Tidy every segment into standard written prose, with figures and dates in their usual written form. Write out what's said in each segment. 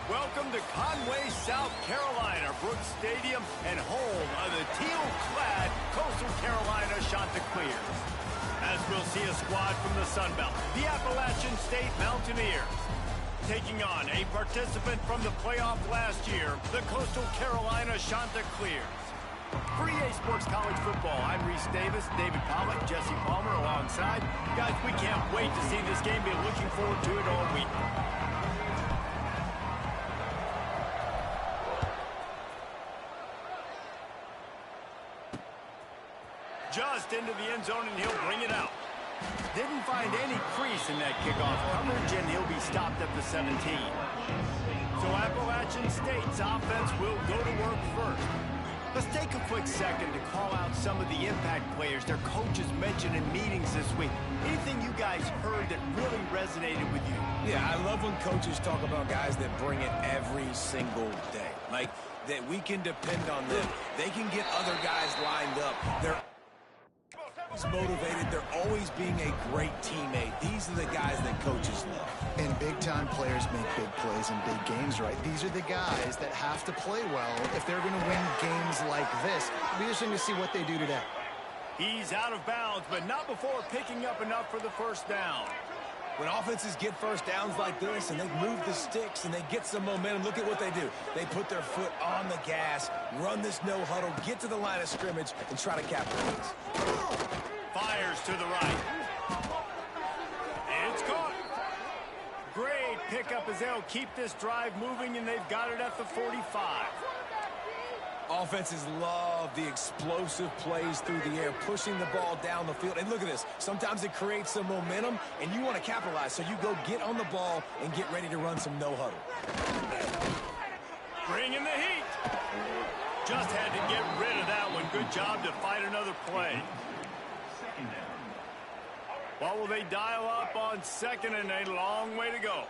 Welcome to Conway, South Carolina, Brooks Stadium, and home of the teal-clad Coastal Carolina Chanticleers. As we'll see a squad from the Sun Belt, the Appalachian State Mountaineers, taking on a participant from the playoff last year, the Coastal Carolina Chanticleers. For EA Sports College Football, I'm Reese Davis, David Pollack, Jesse Palmer alongside. Guys, we can't wait to see this game. Be looking forward to it all week. Just into the end zone, and he'll bring it out. Didn't find any crease in that kickoff coverage, and he'll be stopped at the 17. So Appalachian State's offense will go to work first. Let's take a quick second to call out some of the impact players their coaches mentioned in meetings this week. Anything you guys heard that really resonated with you? Yeah, I love when coaches talk about guys that bring it every single day. Like, that we can depend on them. They can get other guys lined up. They're motivated. They're always being a great teammate. These are the guys that coaches love. And big-time players make big plays in big games, right? These are the guys that have to play well if they're going to win games like this. It'll be interesting to see what they do today. He's out of bounds, but not before picking up enough for the first down. When offenses get first downs like this and they move the sticks and they get some momentum, look at what they do. They put their foot on the gas, run this no huddle, get to the line of scrimmage, and try to capitalize. Fires to the right. It's caught. Great pickup as they'll keep this drive moving, and they've got it at the 45. Offenses love the explosive plays through the air, pushing the ball down the field. And look at this. Sometimes it creates some momentum, and you want to capitalize. So you go get on the ball and get ready to run some no-huddle. Bring in the heat. Just had to get rid of that one. Good job to fight another play. What will they dial up on second, and a long way to go?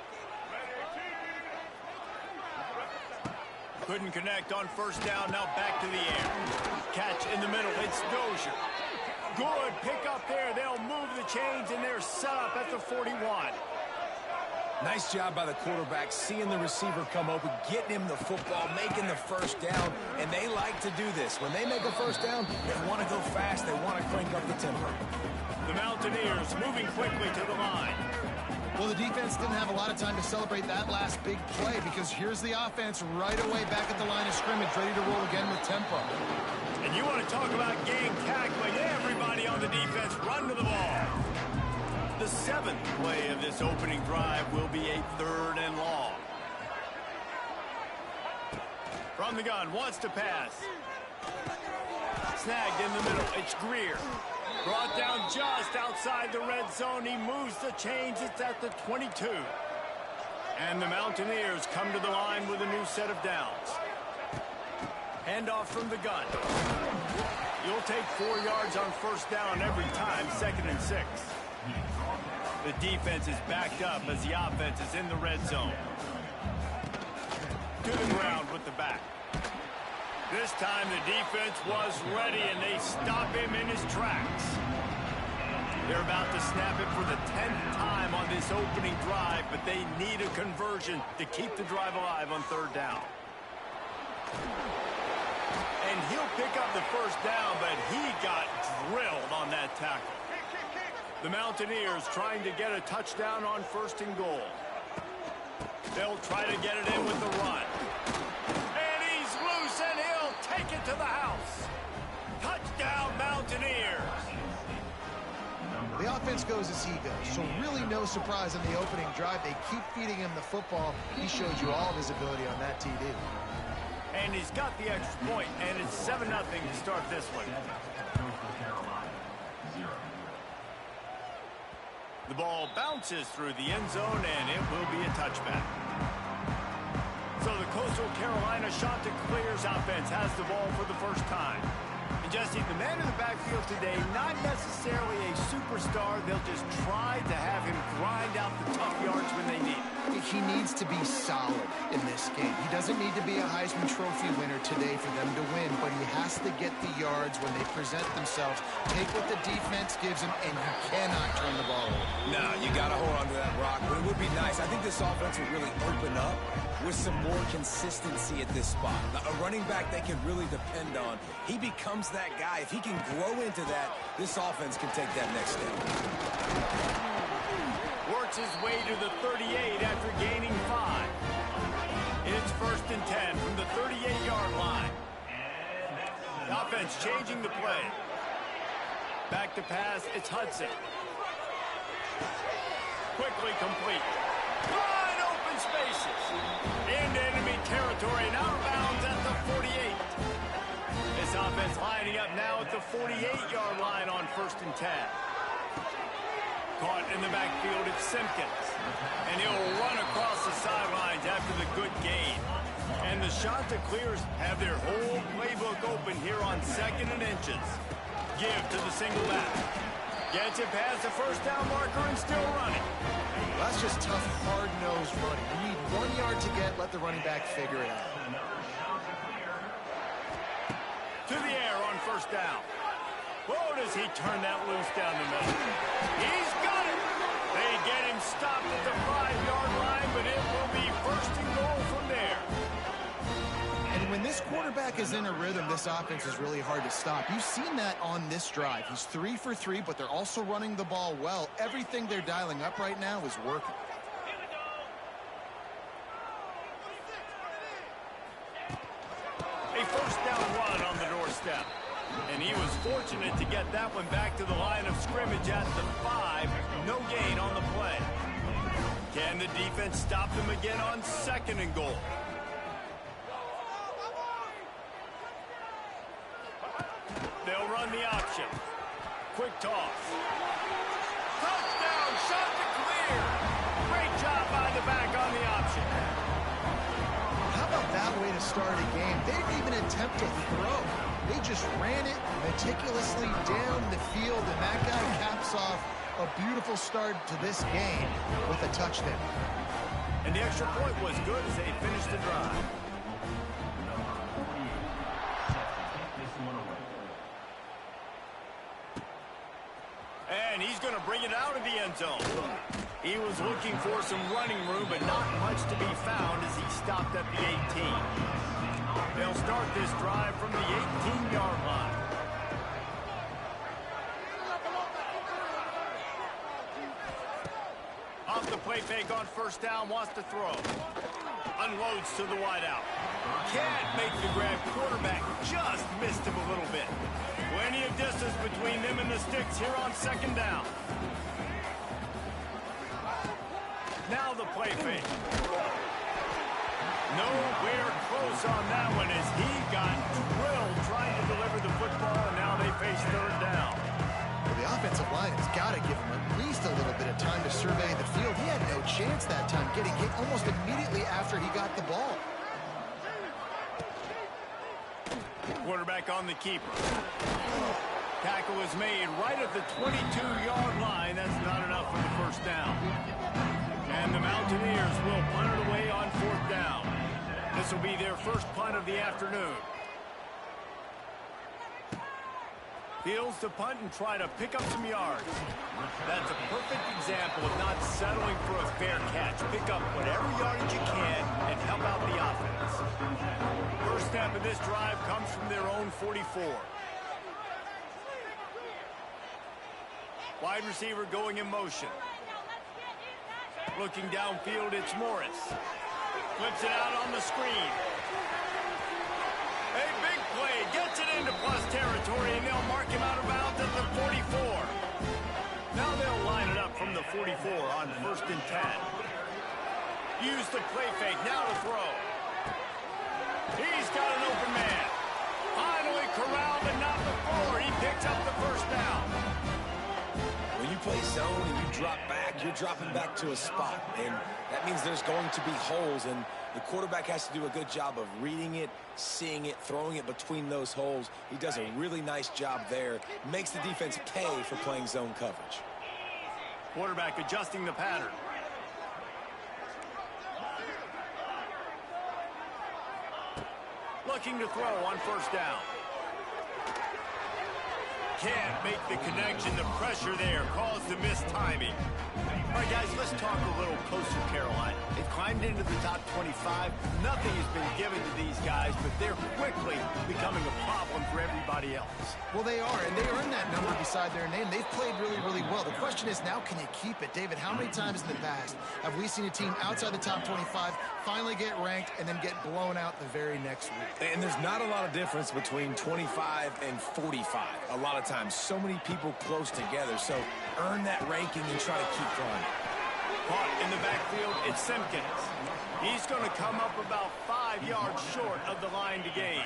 Couldn't connect on first down. Now back to the air. Catch in the middle. It's Dozier. Good pick up there. They'll move the chains, and they're set up at the 41. Nice job by the quarterback, seeing the receiver come open, getting him the football, making the first down, and they like to do this. When they make a first down, they want to go fast. They want to crank up the tempo. The Mountaineers moving quickly to the line. Well, the defense didn't have a lot of time to celebrate that last big play because here's the offense right away back at the line of scrimmage, ready to roll again with tempo. And you want to talk about gang tackling. Everybody on the defense run to the ball. The seventh play of this opening drive will be a 3rd and long. From the gun, wants to pass. Snagged in the middle, it's Greer. Brought down just outside the red zone. He moves the chains. It's at the 22. And the Mountaineers come to the line with a new set of downs. Handoff from the gun. You'll take 4 yards on first down every time, 2nd and 6. The defense is backed up as the offense is in the red zone. To the ground with the back. This time the defense was ready, and they stop him in his tracks. They're about to snap it for the 10th time on this opening drive, but they need a conversion to keep the drive alive on 3rd down. And he'll pick up the first down, but he got drilled on that tackle. The Mountaineers trying to get a touchdown on 1st and goal. They'll try to get it in with the run. And he's loose, and he'll take it to the house. Touchdown, Mountaineers. The offense goes as he goes, so really no surprise in the opening drive. They keep feeding him the football. He showed you all of his ability on that TD. And he's got the extra point, and it's 7-0 to start this one. The ball bounces through the end zone, and it will be a touchback. So the Coastal Carolina Chanticleers offense has the ball for the first time. And Jesse, the man in the backfield today, not necessarily a superstar. They'll just try to have him grind out the tough yards when they need it. He needs to be solid in this game. He doesn't need to be a Heisman Trophy winner today for them to win, but he has to get the yards when they present themselves. Take what the defense gives him, and you cannot turn the ball over. No, you got to hold on to that rock, but it would be nice. I think this offense would really open up with some more consistency at this spot. A running back they can really depend on. He becomes that guy. If he can grow into that, this offense can take that next step. Works his way to the 38 after gaining 5. It's 1st and 10 from the 38-yard line. The offense changing the play. Back to pass, it's Hudson. Quickly complete. Wide open spaces. Into enemy territory and out of bounds at the 48. This offense lining up now at the 48-yard line on 1st and 10. Caught in the backfield, it's Simpkins. And he'll run across the sidelines after the good gain. And the Chanticleers have their whole playbook open here on 2nd and inches. Give to the single back. Gets it past the first down marker and still running. Well, that's just tough, hard-nosed running. You need 1 yard to get, let the running back figure it out. To the air on 1st down. Whoa, does he turn that loose down the middle? He's got it! They get him stopped at the 5-yard line, but it will be 1st and goal from there. And when this quarterback is in a rhythm, this offense is really hard to stop. You've seen that on this drive. He's 3 for 3, but they're also running the ball well. Everything they're dialing up right now is working. A 1st down run on the doorstep. And he was fortunate to get that one back to the line of scrimmage at the 5. No gain on the play. Can the defense stop them again on 2nd and goal? They'll run the option. Quick toss. Touchdown, Chanticleers! Great job by the back on the option. How about that way to start a game? They didn't even attempt to throw. They just ran it meticulously down the field, and that guy caps off a beautiful start to this game with a touchdown. And the extra point was good as they finished the drive. And he's going to bring it out of the end zone. He was looking for some running room, but not much to be found as he stopped at the 18. They'll start this drive from the 18-yard line. Off the play fake on 1st down, wants to throw. Unloads to the wideout. Can't make the grab. Quarterback just missed him a little bit. Plenty of distance between them and the sticks here on 2nd down. Now the play fake. Nowhere close on that one as he got drilled trying to deliver the football, and now they face 3rd down. Well, the offensive line has got to give him at least a little bit of time to survey the field. He had no chance that time, getting hit almost immediately after he got the ball. Quarterback on the keeper. Tackle is made right at the 22-yard line. That's not enough for the 1st down. And the Mountaineers will punt it away on 4th down. This will be their first punt of the afternoon. Fields to punt and try to pick up some yards. That's a perfect example of not settling for a fair catch. Pick up whatever yardage you can and help out the offense. First snap of this drive comes from their own 44. Wide receiver going in motion. Looking downfield, it's Morris. Flips it out on the screen. A big play, gets it into plus territory, and they'll mark him out of bounds at the 44. Now they'll line it up from the 44 on 1st and 10. Use the play fake, now to throw. He's got an open man. Finally corralled, but not before. He picks up the 1st down. Well, When you play zone and you drop back, you're dropping back to a spot. And that means there's going to be holes, and the quarterback has to do a good job of reading it, seeing it, throwing it between those holes. He does a really nice job there. Makes the defense pay for playing zone coverage. Quarterback adjusting the pattern. Looking to throw on first down. Can't make the connection. The pressure there caused the missed timing. All right, guys, let's talk a little Coastal Carolina. They've climbed into the top 25. Nothing has been given to these guys, but they're quickly becoming a problem for everybody else. Well, they are, and they earned that number beside their name. They've played really, really well. The question is, now can you keep it? David, how many times in the past have we seen a team outside the top 25 finally get ranked and then get blown out the very next week? And there's not a lot of difference between 25 and 45 a lot of times. So many people close together, so earn that ranking and try to keep going. Caught in the backfield, it's Simpkins. He's going to come up about 5 yards short of the line to gain.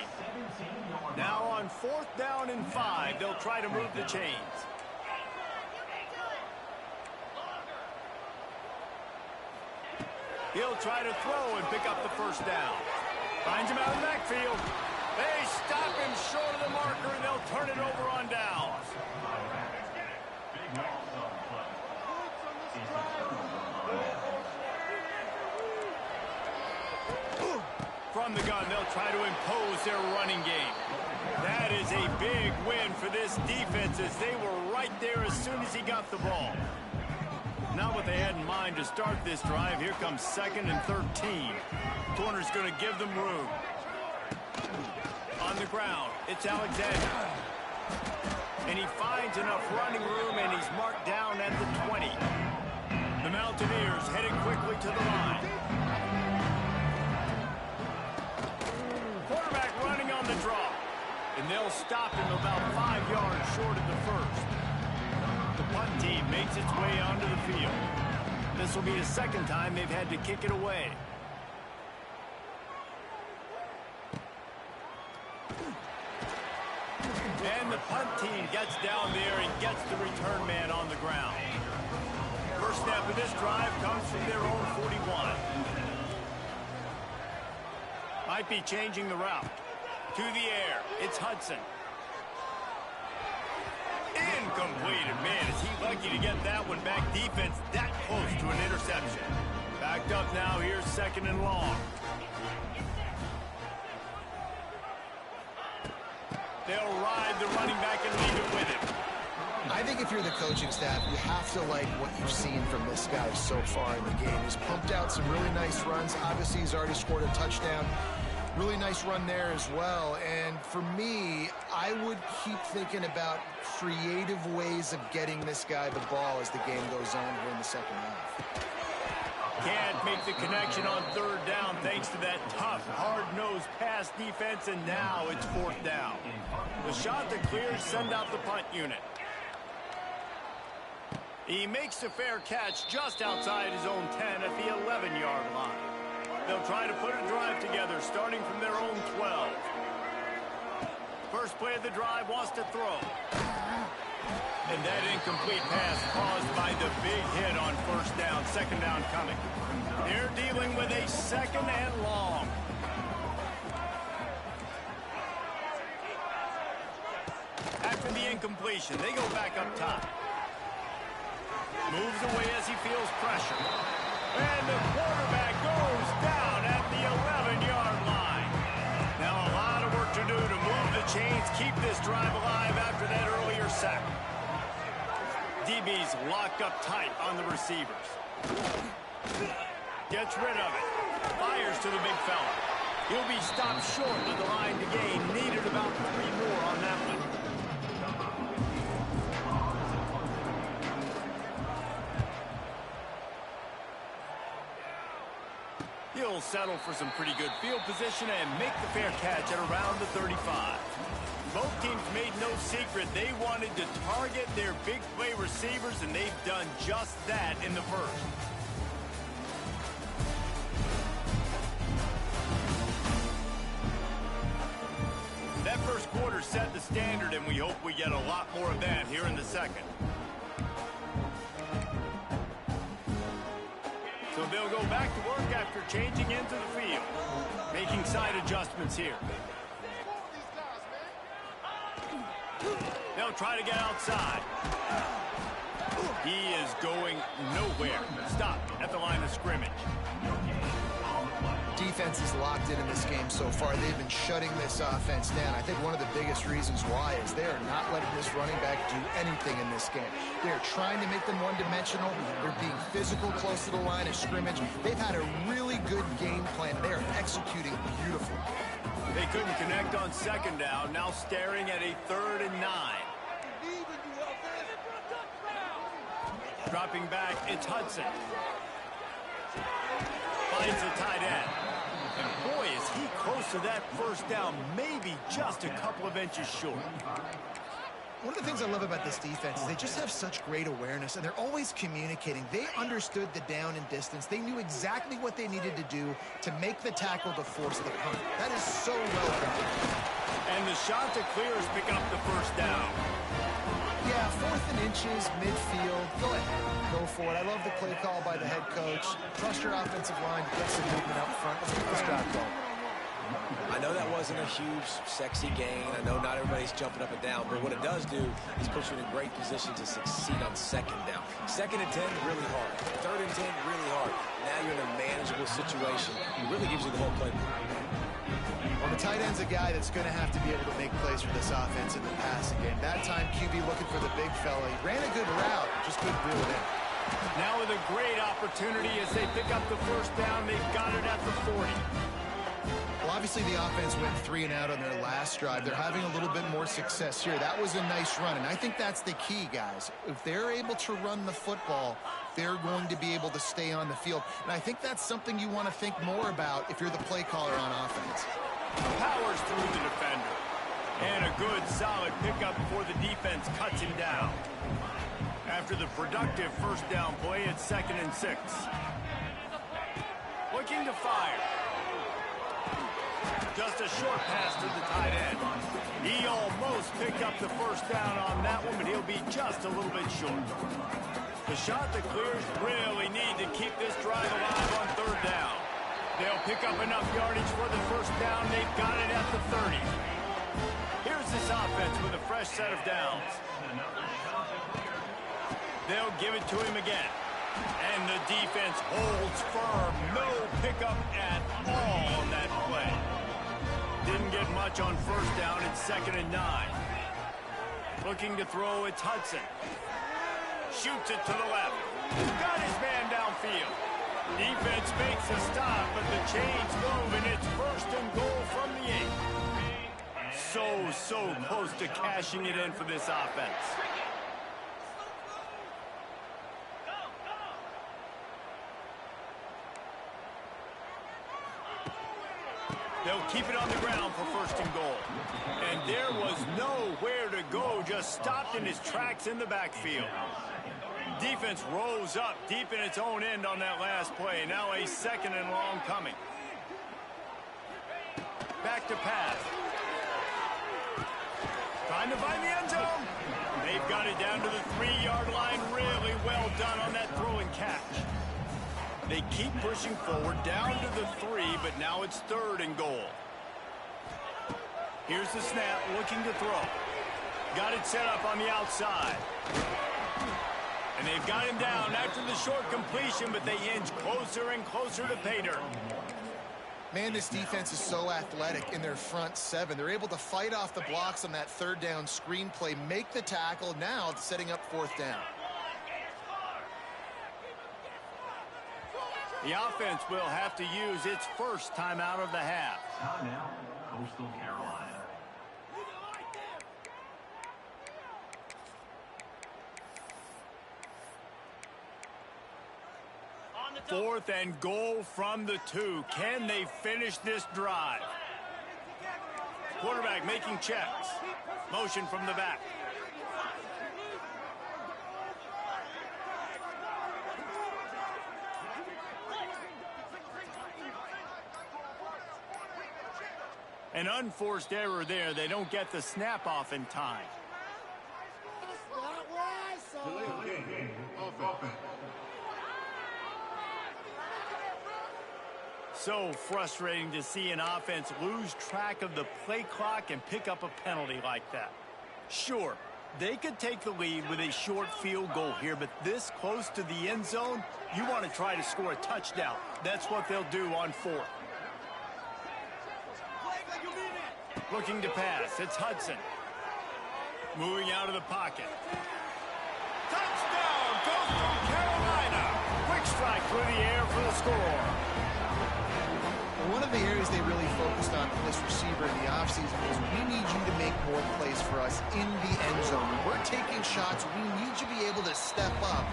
Now on 4th down and 5, they'll try to move the chains. He'll try to throw and pick up the first down. Finds him out of the backfield. They stop him short of the marker, and they'll turn it over on downs. From the gun, they'll try to impose their running game. That is a big win for this defense, as they were right there as soon as he got the ball. Not what they had in mind to start this drive. Here comes 2nd and 13. Corner's going to give them room. On the ground, it's Alexander. And he finds enough running room, and he's marked down at the 20. The Mountaineers headed quickly to the line. Quarterback running on the draw. And they'll stop him about 5 yards short of the first. The punt team makes its way onto the field. This will be the 2nd time they've had to kick it away. And the punt team gets down there and gets the return man on the ground. First snap of this drive comes from their own 41. Might be changing the route. To the air, it's Hudson. Incomplete. And man, is he lucky to get that one back. Defense that close to an interception. Backed up now. Here's 2nd and long. They'll ride the running back and leave it with him. I think if you're the coaching staff, you have to like what you've seen from this guy so far in the game. He's pumped out some really nice runs. Obviously, he's already scored a touchdown. Really nice run there as well. And for me, I would keep thinking about creative ways of getting this guy the ball as the game goes on here in the 2nd half. Can't make the connection on 3rd down thanks to that tough, hard-nosed pass defense, and now it's 4th down. The Chanticleers send out the punt unit. He makes a fair catch just outside his own 10 at the 11-yard line. They'll try to put a drive together, starting from their own 12. First play of the drive wants to throw. And that incomplete pass caused by the big hit on 1st down, 2nd down coming. They're dealing with a 2nd and long. After the incompletion, they go back up top. Moves away as he feels pressure. And the quarterback goes down at the 11-yard line. Now a lot of work to do to move the chains, keep this drive alive after that earlier sack. DB's locked up tight on the receivers. Gets rid of it. Fires to the big fella. He'll be stopped short of the line to gain. Needed about 3 more on that one. He'll settle for some pretty good field position and make the fair catch at around the 35. Both teams made no secret they wanted to target their big play receivers, and they've done just that in the first. That first quarter set the standard, and we hope we get a lot more of that here in the 2nd. So they'll go back to work after changing into the field. Making side adjustments here. They'll try to get outside. He is going nowhere. Stop at the line of scrimmage. Defense is locked in this game so far. They've been shutting this offense down. I think one of the biggest reasons why is they are not letting this running back do anything in this game. They're trying to make them one-dimensional. They're being physical close to the line of scrimmage. They've had a really good game plan. They are executing beautifully. They couldn't connect on second down. Now staring at a 3rd and 9. Dropping back, it's Hudson. Finds a tight end. And boy, is he close to that first down, maybe just a couple of inches short. One of the things I love about this defense is they just have such great awareness, and they're always communicating. They understood the down and distance. They knew exactly what they needed to do to make the tackle to force the punt. That is so well done. And the Chanticleers picking up the first down. Yeah, 4th and inches, midfield. Go ahead. Go for it. I love the play call by the head coach. Trust your offensive line to get some movement up front. Let's get this job going. I know that wasn't a huge, sexy gain. I know not everybody's jumping up and down, but what it does do is put you in a great position to succeed on second down. 2nd and 10, really hard. 3rd and 10, really hard. Now you're in a manageable situation. It really gives you the whole playbook. Well, the tight end's a guy that's going to have to be able to make plays for this offense in the passing game. That time, QB looking for the big fella. He ran a good route, just couldn't reel it in. Now with a great opportunity as they pick up the first down. They've got it at the 40. Well, obviously the offense went 3 and out on their last drive. They're having a little bit more success here. That was a nice run, and I think that's the key, guys. If they're able to run the football, they're going to be able to stay on the field. And I think that's something you want to think more about if you're the play caller on offense. Powers through the defender. And a good, solid pickup before the defense cuts him down. After the productive first down play, it's 2nd and 6. Looking to fire. Just a short pass to the tight end. He almost picked up the first down on that one, but he'll be just a little bit short. The Chanticleers really need to keep this drive alive on 3rd down. They'll pick up enough yardage for the first down. They've got it at the 30. Here's this offense with a fresh set of downs. They'll give it to him again. And the defense holds firm. No pickup at all on that play. Didn't get much on first down. It's 2nd and 9. Looking to throw, it's Hudson. Shoots it to the left. Got his man downfield. Defense makes a stop, but the chains move, and it's 1st and goal from the 8. So close to cashing it in for this offense. They'll keep it on the ground for 1st and goal. And there was nowhere to go, just stopped in his tracks in the backfield. Defense rose up deep in its own end on that last play. Now a 2nd and long coming. Back to pass. Trying to find the end zone. They've got it down to the 3-yard line. Really well done on that throw and catch. They keep pushing forward down to the 3, but now it's 3rd and goal. Here's the snap, looking to throw. Got it set up on the outside. And they've got him down after the short completion, but they inch closer and closer to pay dirt. Man, this defense is so athletic in their front 7. They're able to fight off the blocks on that 3rd down screen play, make the tackle, now setting up 4th down. The offense will have to use its first timeout of the half. Timeout, Coastal Carolina. 4th and goal from the 2. Can they finish this drive? Quarterback making checks. Motion from the back. An unforced error there. They don't get the snap off in time. So frustrating to see an offense lose track of the play clock and pick up a penalty like that. Sure, they could take the lead with a short field goal here, but this close to the end zone, you want to try to score a touchdown. That's what they'll do on fourth. Looking to pass, it's Hudson. Moving out of the pocket. Touchdown, Coastal Carolina. Quick strike through the air for the score. One of the areas they really focused on for this receiver in the offseason was we need you to make more plays for us in the end zone. When we're taking shots, we need you to be able to step up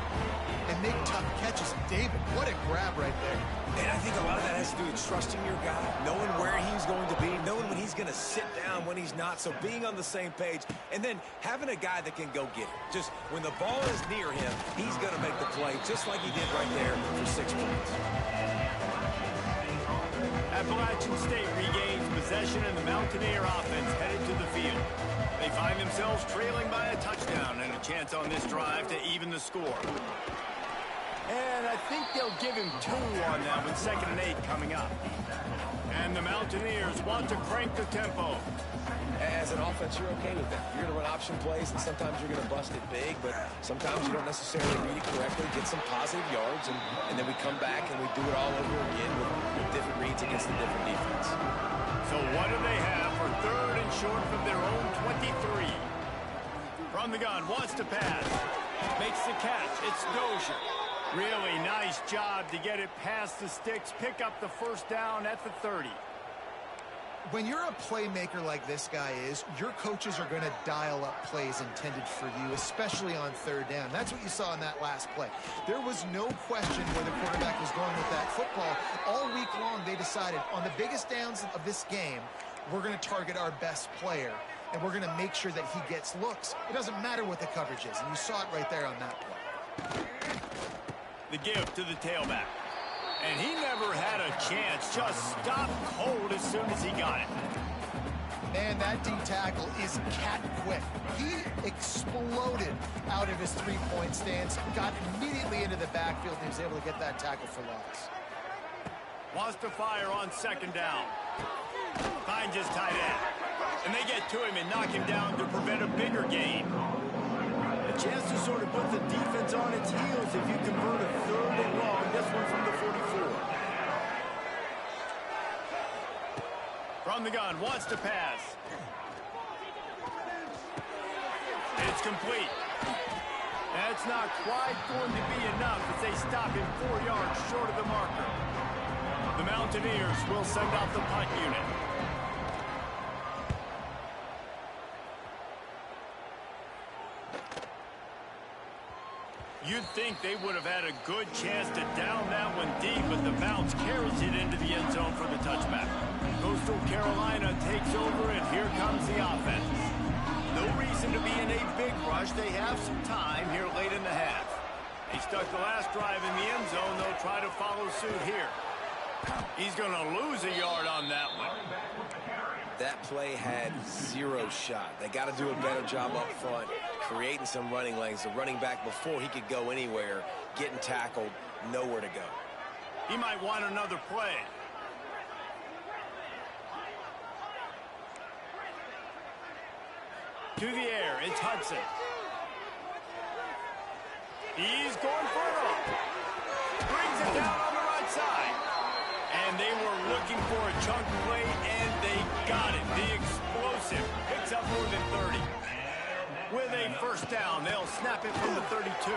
and make tough catches. David, what a grab right there. And I think a lot of that has to do with trusting your guy, knowing where he's going to be, knowing when he's going to sit down, when he's not, so being on the same page, and then having a guy that can go get it. Just when the ball is near him, he's going to make the play, just like he did right there for 6 points. Appalachian State regains possession and the Mountaineer offense headed to the field. They find themselves trailing by a touchdown and a chance on this drive to even the score. And I think they'll give him 2 on that one, 2nd and 8 coming up. And the Mountaineers want to crank the tempo. As an offense, you're okay with that. You're going to run option plays, and sometimes you're going to bust it big, but sometimes you don't necessarily read it correctly, get some positive yards, and then we come back and we do it all over again with different reads against a different defense. So what do they have for 3rd and short from their own 23? From the gun, wants to pass. Makes the catch. It's Dozier. Really nice job to get it past the sticks, pick up the first down at the 30. When you're a playmaker like this guy is, your coaches are going to dial up plays intended for you, especially on 3rd down. That's what you saw in that last play. There was no question where the quarterback was going with that football. All week long, they decided on the biggest downs of this game, we're going to target our best player, and we're going to make sure that he gets looks. It doesn't matter what the coverage is, and you saw it right there on that play. The give to the tailback. And he never had a chance. Just stopped cold as soon as he got it. Man, that D-tackle is cat quick. He exploded out of his three-point stance, got immediately into the backfield, and he was able to get that tackle for loss. Wants to fire on 2nd down. Finds his tight end. And they get to him and knock him down to prevent a bigger gain. A chance to sort of put the defense on its heels if you convert a 3rd and long. This one from the 44. From the gun, wants to pass. It's complete. That's not quite going to be enough as they stop him 4 yards short of the marker. The Mountaineers will send out the punt unit. You'd think they would have had a good chance to down that one deep, but the bounce carries it into the end zone for the touchback. Coastal Carolina takes over, and here comes the offense. No reason to be in a big rush. They have some time here late in the half. They stuck the last drive in the end zone. They'll try to follow suit here. He's going to lose a yard on that one. That play had 0 shot. They got to do a better job up front, creating some running lanes. The running back, before he could go anywhere, getting tackled, nowhere to go. He might want another play. To the air, it's Hudson. He's going for it all. Brings it down on the right side. And they were looking for a chunk play, and they got it. The explosive picks up more than 30. With a first down, they'll snap it from the 32.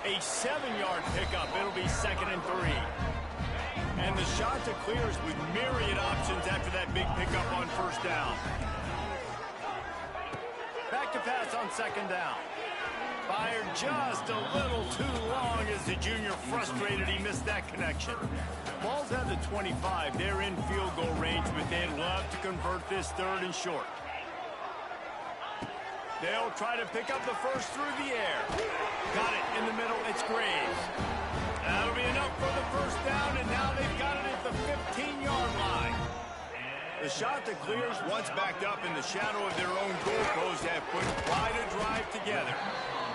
A 7-yard pickup. It'll be 2nd and 3. And the Chanticleers with myriad options after that big pickup on first down. Back to pass on 2nd down. Fired just a little too long as the junior frustrated he missed that connection. Ball's at the 25. They're in field goal range, but they'd love to convert this 3rd and short. They'll try to pick up the first through the air. Got it in the middle. It's Graves. That'll be enough for the first down, and now they've got it at the 15-yard line. The Chanticleers, once backed up in the shadow of their own goalpost, have put quite a drive together.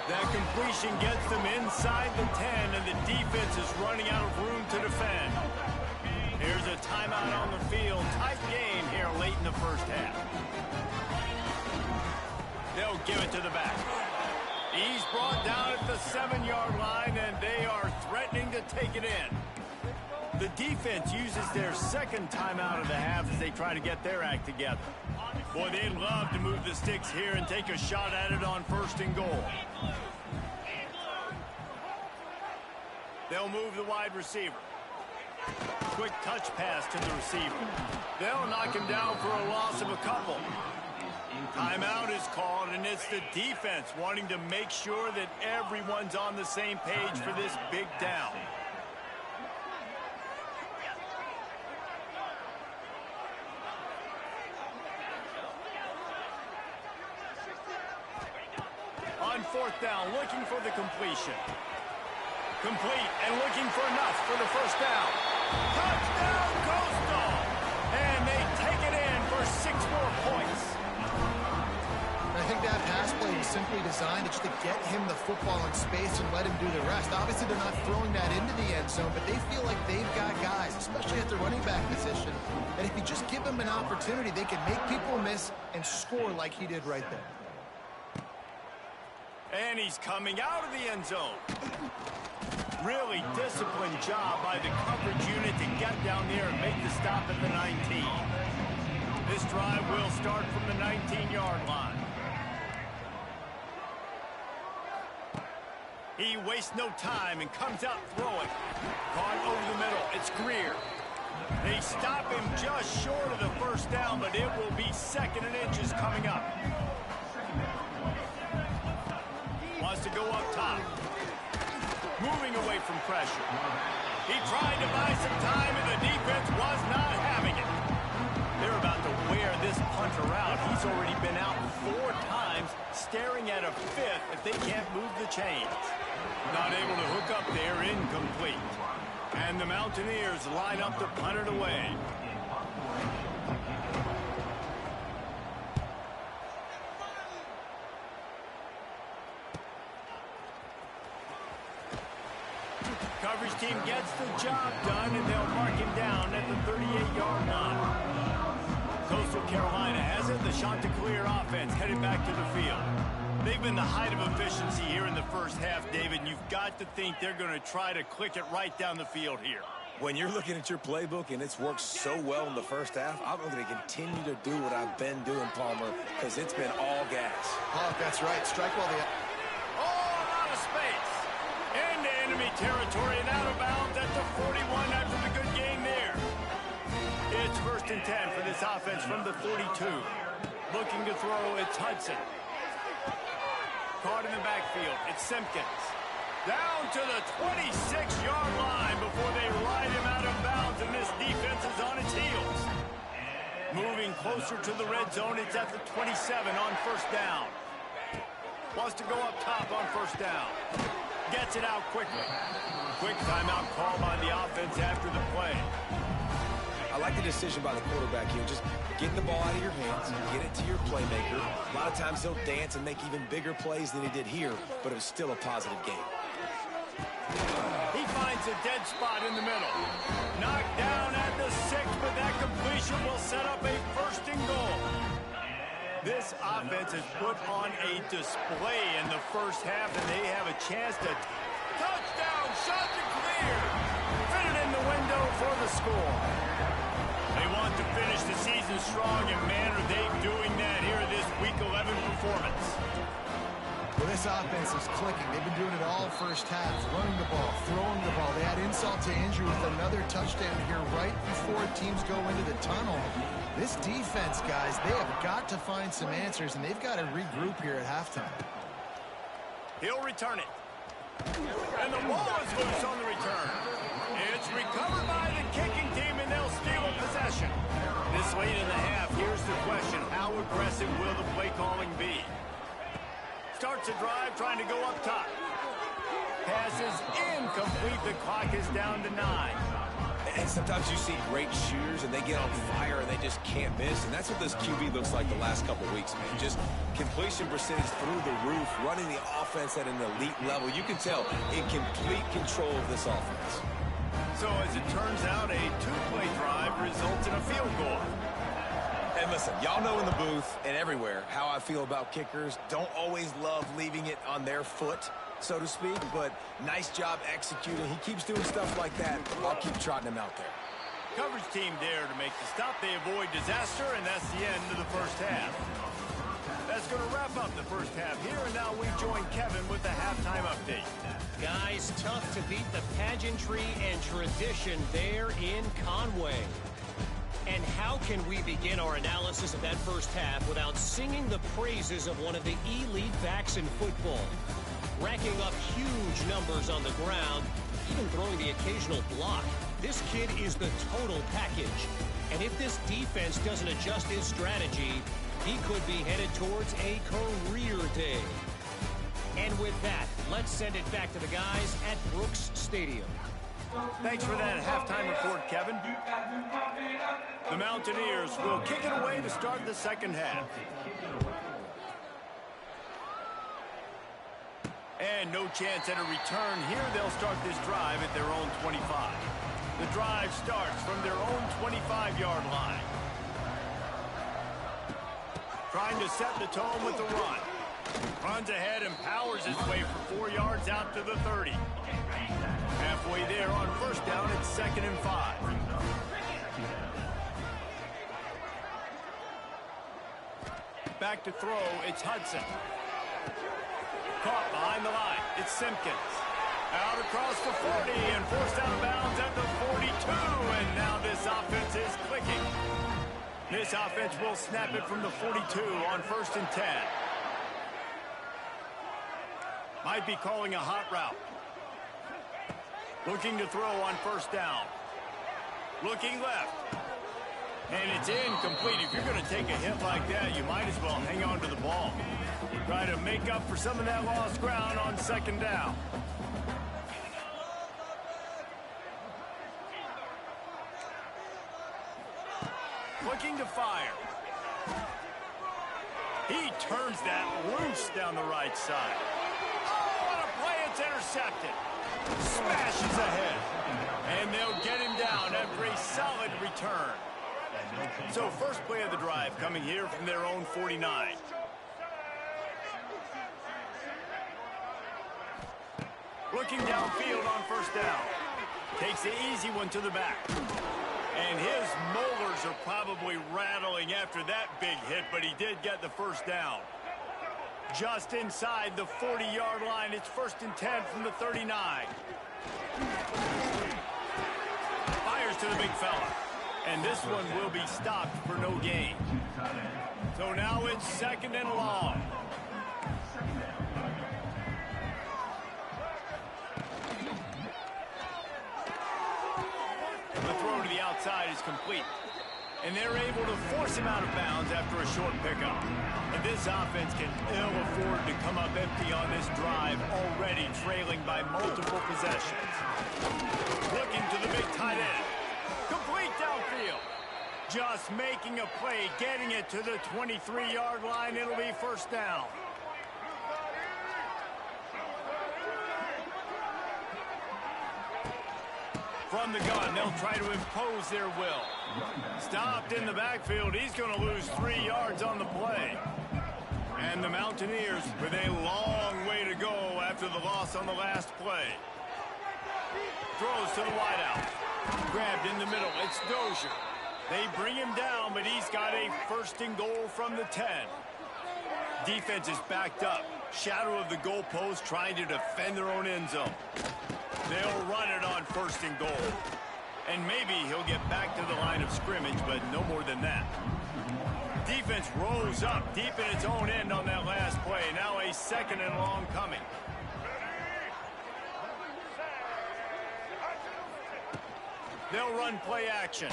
That completion gets them inside the 10, and the defense is running out of room to defend. Here's a timeout on the field. Tight game here late in the first half. They'll give it to the back. He's brought down at the 7-yard line, and they are threatening to take it in. The defense uses their second timeout of the half as they try to get their act together. Boy, they'd love to move the sticks here and take a shot at it on 1st and goal. They'll move the wide receiver. Quick touch pass to the receiver. They'll knock him down for a loss of a couple. Timeout is called, and it's the defense wanting to make sure that everyone's on the same page for this big down. On 4th down, looking for the completion. Complete and looking for enough for the 1st down. Touchdown, Coastal! And they take it in for 6 more points. I think that pass play was simply designed just to get him the football in space and let him do the rest. Obviously, they're not throwing that into the end zone, but they feel like they've got guys, especially at the running back position, that if you just give them an opportunity, they can make people miss and score like he did right there. And he's coming out of the end zone. Really disciplined job by the coverage unit to get down there and make the stop at the 19. This drive will start from the 19-yard line. He wastes no time and comes out throwing. Caught over the middle. It's Greer. They stop him just short of the 1st down, but it will be 2nd and inches coming up. Wants to go up top. Moving away from pressure. He tried to buy some time, and the defense was not having it. They're about to wear this punter out. He's already been out 4 times, staring at a 5th if they can't move the chains. Not able to hook up there, incomplete. And the Mountaineers line up to punt it away. Coverage team gets the job done, and they'll mark him down at the 38-yard line. Coastal Carolina has it. The Chanticleer offense headed back to the field. They've been the height of efficiency here in the first half, David, and you've got to think they're going to try to click it right down the field here. When you're looking at your playbook and it's worked so well in the first half, I'm going to continue to do what I've been doing, Palmer, because it's been all gas. Oh, that's right. Strike while the... Oh, out of space. Into enemy territory and out of bounds at the 41 after the good game there. It's 1st and 10 for this offense from the 42. Looking to throw, it's Hudson. Caught in the backfield, it's Simpkins. Down to the 26-yard line before they ride him out of bounds, and this defense is on its heels. Moving closer to the red zone, it's at the 27 on 1st down. Wants to go up top on 1st down. Gets it out quickly. Quick timeout call by the offense after the play. I like the decision by the quarterback here. Just get the ball out of your hands, get it to your playmaker. A lot of times he'll dance and make even bigger plays than he did here, but it was still a positive game. He finds a dead spot in the middle. Knocked down at the 6, but that completion will set up a 1st and goal. This offense has put on a display in the first half, and they have a chance to... Touchdown, Chanticleers! Fit it in the window for the score. They want to finish the season strong, and man, are they doing that here in this Week 11 performance. Well, this offense is clicking. They've been doing it all first half, running the ball, throwing the ball. They had insult to injury with another touchdown here right before teams go into the tunnel. This defense, guys, they have got to find some answers, and they've got to regroup here at halftime. He'll return it. And the ball is loose on the return. It's recovered by the kicking team, and they'll steal a possession. This late in the half, here's the question. How aggressive will the play calling be? Starts a drive trying to go up top. Pass is incomplete. The clock is down to 9. And sometimes you see great shooters, and they get on fire, and they just can't miss. And that's what this QB looks like the last couple of weeks, man. Just completion percentage through the roof, running the offense at an elite level. You can tell in complete control of this offense. So as it turns out, a two-play drive results in a field goal. And listen, y'all know in the booth and everywhere how I feel about kickers. Don't always love leaving it on their foot, so to speak, but nice job executing. He keeps doing stuff like that. I'll keep trotting him out there. Coverage team there to make the stop. They avoid disaster, and that's the end of the first half. That's going to wrap up the first half here, and now we join Kevin with the halftime update. Guys, tough to beat the pageantry and tradition there in Conway. And how can we begin our analysis of that first half without singing the praises of one of the elite backs in football? Racking up huge numbers on the ground, even throwing the occasional block. This kid is the total package. And if this defense doesn't adjust his strategy, he could be headed towards a career day. And with that, let's send it back to the guys at Brooks Stadium. Thanks for that halftime report, Kevin. The Mountaineers will kick it away to start the second half. And no chance at a return here. They'll start this drive at their own 25. The drive starts from their own 25-yard line. Trying to set the tone with the run. Runs ahead and powers his way for 4 yards out to the 30. Halfway there on first down, it's 2nd and 5. Back to throw, it's Hudson. Caught behind the line, it's Simpkins. Out across the 40 and forced out of bounds at the 42. And now this offense is clicking. This offense will snap it from the 42 on 1st and 10. Might be calling a hot route. Looking to throw on first down. Looking left. And it's incomplete. If you're going to take a hit like that, you might as well hang on to the ball. Try to make up for some of that lost ground on 2nd down. Looking to fire. He turns that loose down the right side. Oh, what a play. It's intercepted. Smashes ahead. And they'll get him down after a solid return. So first play of the drive coming here from their own 49. Looking downfield on first down. Takes the easy one to the back. And his molars are probably rattling after that big hit, but he did get the first down. Just inside the 40-yard line, it's 1st and 10 from the 39. Fires to the big fella. And this one will be stopped for no gain. So now it's 2nd and long. The throw to the outside is complete. And they're able to force him out of bounds after a short pickup. And this offense can ill afford to come up empty on this drive, already trailing by multiple possessions. Looking to the big tight end. Complete downfield. Just making a play, getting it to the 23-yard line. It'll be first down. From the gun, they'll try to impose their will. Stopped in the backfield. He's going to lose 3 yards on the play. And the Mountaineers with a long way to go after the loss on the last play. Throws to the wideout. Grabbed in the middle. It's Dozier. They bring him down, but he's got a 1st and goal from the 10. Defense is backed up. Shadow of the goalpost trying to defend their own end zone. They'll run it on 1st and goal. And maybe he'll get back to the line of scrimmage, but no more than that. Defense rose up deep in its own end on that last play. Now a 2nd and long coming. They'll run play action.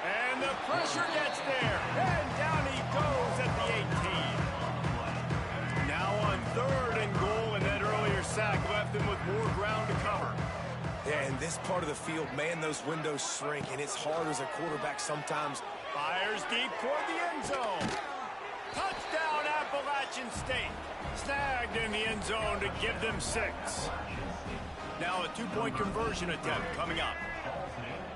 And the pressure gets there. And down he goes at the 18. Now on 3rd and goal, and that earlier sack left him with more ground to cover. Yeah, in this part of the field, man, those windows shrink, and it's hard as a quarterback sometimes. Fires deep toward the end zone. Touchdown, Appalachian State. Snagged in the end zone to give them 6. Now a 2-point conversion attempt coming up.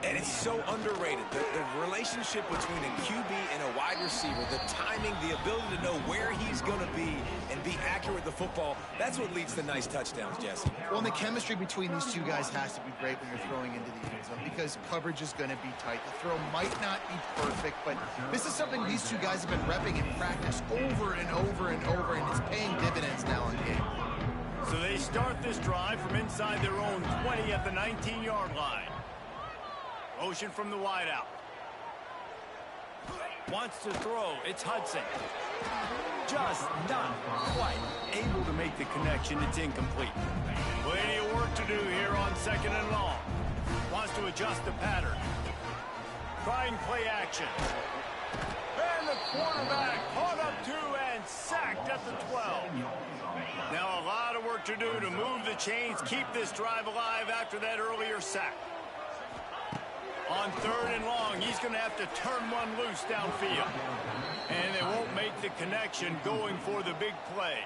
And it's so underrated. The relationship between a QB and a wide receiver, the timing, the ability to know where he's going to be and be accurate with the football, that's what leads to nice touchdowns, Jesse. Well, and the chemistry between these two guys has to be great when you're throwing into the end zone because coverage is going to be tight. The throw might not be perfect, but this is something these two guys have been repping in practice over and over and over, and it's paying dividends now in game. So they start this drive from inside their own 20 at the 19-yard line. Motion from the wideout. Wants to throw. It's Hudson. Just not quite able to make the connection. It's incomplete. Plenty of work to do here on 2nd and long. Wants to adjust the pattern. Trying play action. And the quarterback caught up to and sacked at the 12. Now a lot of work to do to move the chains, keep this drive alive after that earlier sack. On 3rd and long, he's going to have to turn one loose downfield. And they won't make the connection going for the big play.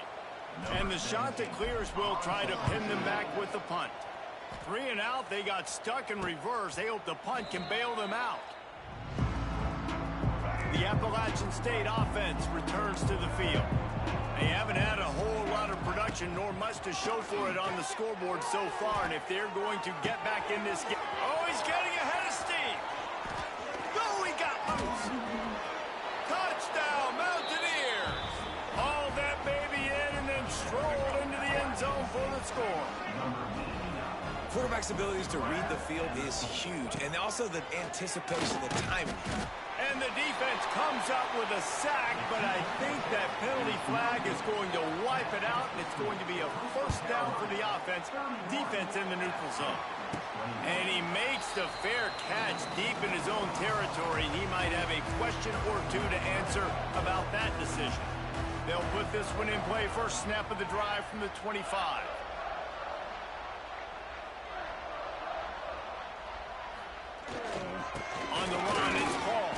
And the Chanticleers will try to pin them back with the punt. 3 and out, they got stuck in reverse. They hope the punt can bail them out. The Appalachian State offense returns to the field. They haven't had a whole lot of production nor much to show for it on the scoreboard so far. And if they're going to get back in this game... Oh, he's getting ahead of steam. No, he got loose. Touchdown, Mountaineers. Hauled that baby in and then strolled into the end zone for the score. Quarterback's abilities to read the field is huge, and also the anticipation, the timing. And the defense comes up with a sack, but I think that penalty flag is going to wipe it out, and it's going to be a first down for the offense. Defense in the neutral zone. And he makes the fair catch deep in his own territory. He might have a question or two to answer about that decision. They'll put this one in play. First snap of the drive from the 25. On the run, it's Paul.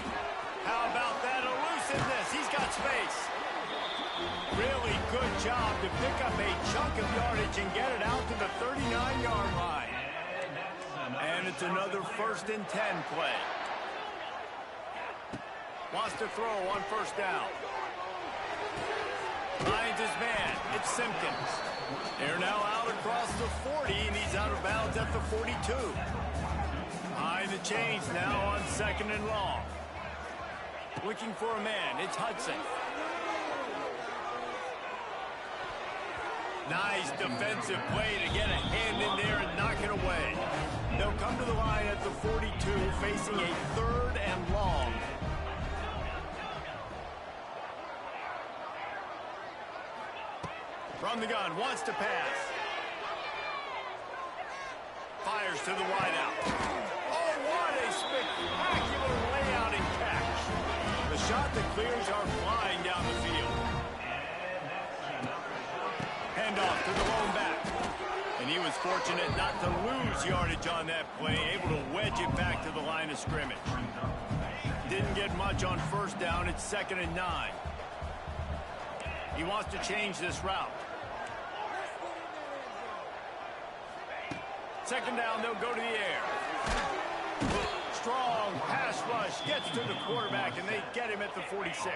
How about that elusiveness? He's got space. Really good job to pick up a chunk of yardage and get it out to the 39-yard line. And it's another 1st and 10 play. Wants to throw on 1st down. Finds his man. It's Simpkins. They're now out across the 40, and he's out of bounds at the 42. Behind the chains now on 2nd and long. Looking for a man. It's Hudson. Nice defensive play to get a hand in there and knock it away. They'll come to the line at the 42, facing a 3rd and long. From the gun, wants to pass. Fires to the wideout. Oh, what a spectacular layout and catch. The Chanticleers are flying down the field. Handoff to the lone back. And he was fortunate not to lose yardage on that play, able to wedge it back to the line of scrimmage. Didn't get much on 1st down. It's 2nd and 9. He wants to change this route. 2nd down, they'll go to the air. Strong pass rush gets to the quarterback, and they get him at the 46.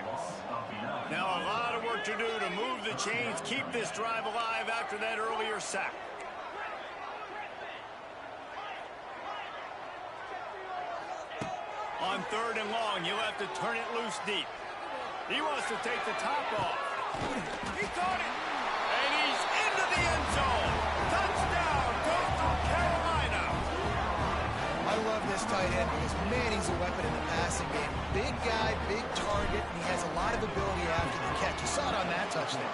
Now a lot of work to do to move the chains, keep this drive alive after that earlier sack. On 3rd and long, you'll have to turn it loose deep. He wants to take the top off. He caught it, and he's into the end zone. Touchdown, Coastal Carolina. I love this tight end because, man, he's a weapon in the passing game. Big guy, big target, and he has a lot of ability after the catch. You saw it on that touchdown.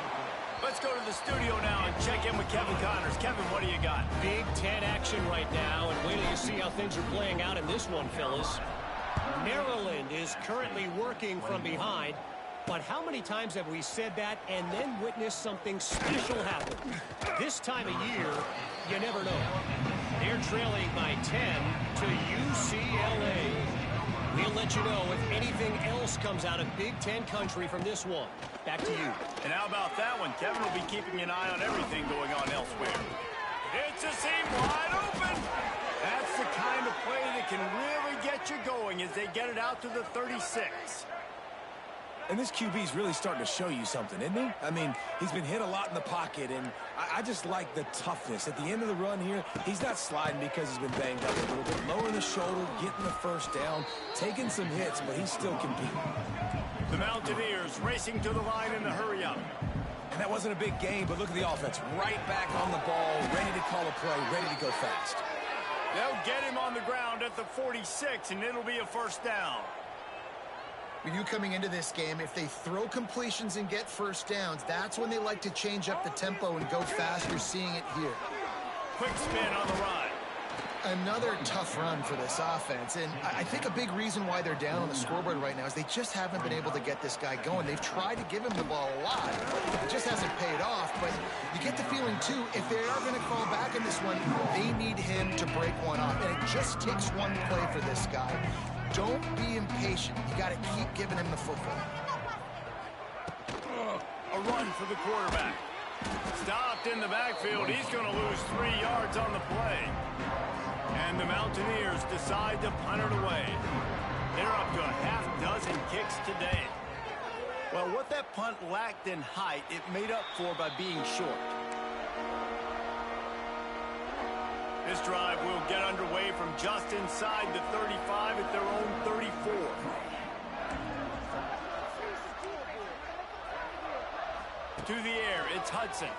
Let's go to the studio now and check in with Kevin Connors. Kevin, what do you got? Big 10 action right now, and wait till you see how things are playing out in this one, fellas. Maryland is currently working from behind, but how many times have we said that and then witnessed something special happen? This time of year, you never know. They're trailing by 10 to UCLA. We'll let you know if anything else comes out of Big Ten country from this one. Back to you. And how about that one? Kevin will be keeping an eye on everything going on elsewhere. It's a seam wide open. That's the kind of play that can really get you going as they get it out to the 36. And this QB's really starting to show you something, isn't he? I mean, he's been hit a lot in the pocket, and I just like the toughness. At the end of the run here, he's not sliding because he's been banged up a little bit. Lowering the shoulder, getting the first down, taking some hits, but he's still competing. The Mountaineers racing to the line in the hurry-up. And that wasn't a big game, but look at the offense. Right back on the ball, ready to call a play, ready to go fast. They'll get him on the ground at the 46, and it'll be a first down. We knew coming into this game, if they throw completions and get first downs, that's when they like to change up the tempo and go fast. You're seeing it here. Quick spin on the run. Another tough run for this offense, and I think a big reason why they're down on the scoreboard right now is they just haven't been able to get this guy going. They've tried to give him the ball a lot. It just hasn't paid off, but you get the feeling, too, if they are going to call back in this one, they need him to break one off, and it just takes one play for this guy. Don't be impatient. You got to keep giving him the football. A run for the quarterback. Stopped in the backfield. He's going to lose 3 yards on the play. And the Mountaineers decide to punt it away. They're up to a half-dozen kicks today. Well, what that punt lacked in height, it made up for by being short. This drive will get underway from just inside the 35 at their own 34. To the air, it's Hudson.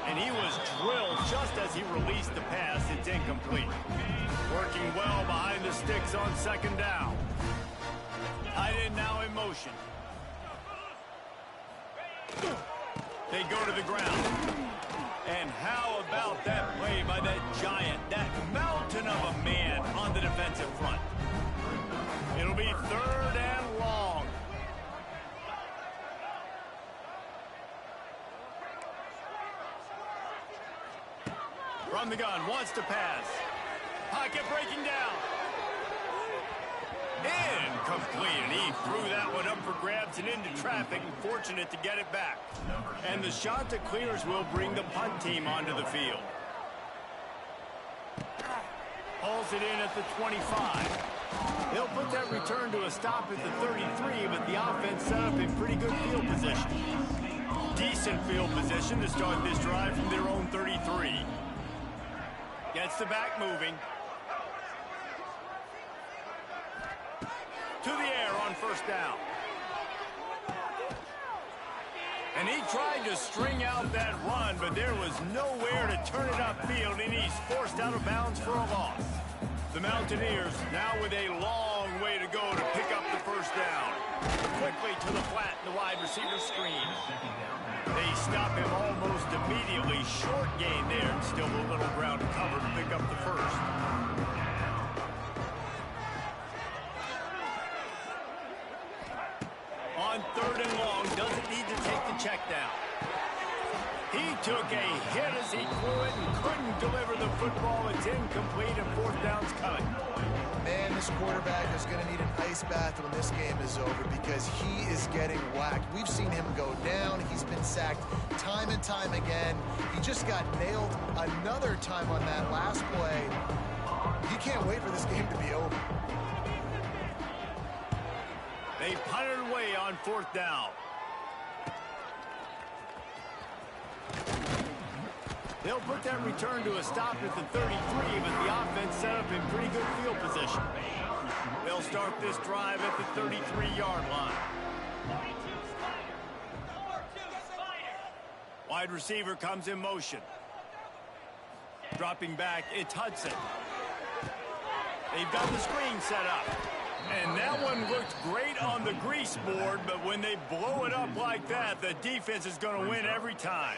And he was drilled just as he released the pass. It's incomplete. Working well behind the sticks on second down. Tight end now in motion. They go to the ground. And how about that play by that giant, that mountain of a man on the defensive front? It'll be third and long. From the gun, wants to pass. Pocket breaking down. Incomplete, and he threw that one up for grabs and into traffic, and fortunate to get it back. And the Chanticleers will bring the punt team onto the field. Pulls it in at the 25. They'll put that return to a stop at the 33, but the offense set up in pretty good field position. Decent field position to start this drive from their own 33. Gets the back moving. To the air on first down. And he tried to string out that run, but there was nowhere to turn it upfield, and he's forced out of bounds for a loss. The Mountaineers now with a long way to go to pick up the first down. Quickly to the flat, the wide receiver screen. They stop him almost immediately. Short gain there, and still a little ground to cover to pick up the first. On third and long, doesn't need to take the check down. He took a hit as he threw it and couldn't deliver the football. It's incomplete, and fourth down's coming. Man, this quarterback is going to need an ice bath when this game is over because he is getting whacked. We've seen him go down. He's been sacked time and time again. He just got nailed another time on that last play. He can't wait for this game to be over. They punted away on fourth down. They'll put that return to a stop at the 33, but the offense set up in pretty good field position. They'll start this drive at the 33-yard line. Wide receiver comes in motion. Dropping back, it's Hudson. They've got the screen set up. And that one looked great on the grease board, but when they blow it up like that, the defense is going to win every time.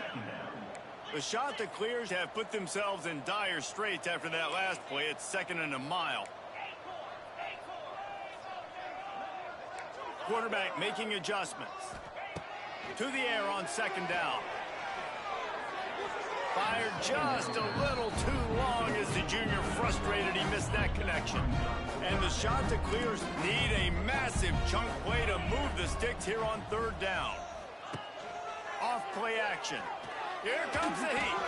The Chanticleers have put themselves in dire straits after that last play. It's second and a mile. Quarterback making adjustments. To the air on second down. Fired just a little too long as the junior frustrated he missed that connection. And the Chanticleers need a massive chunk play to move the sticks here on third down. Off play action. Here comes the heat.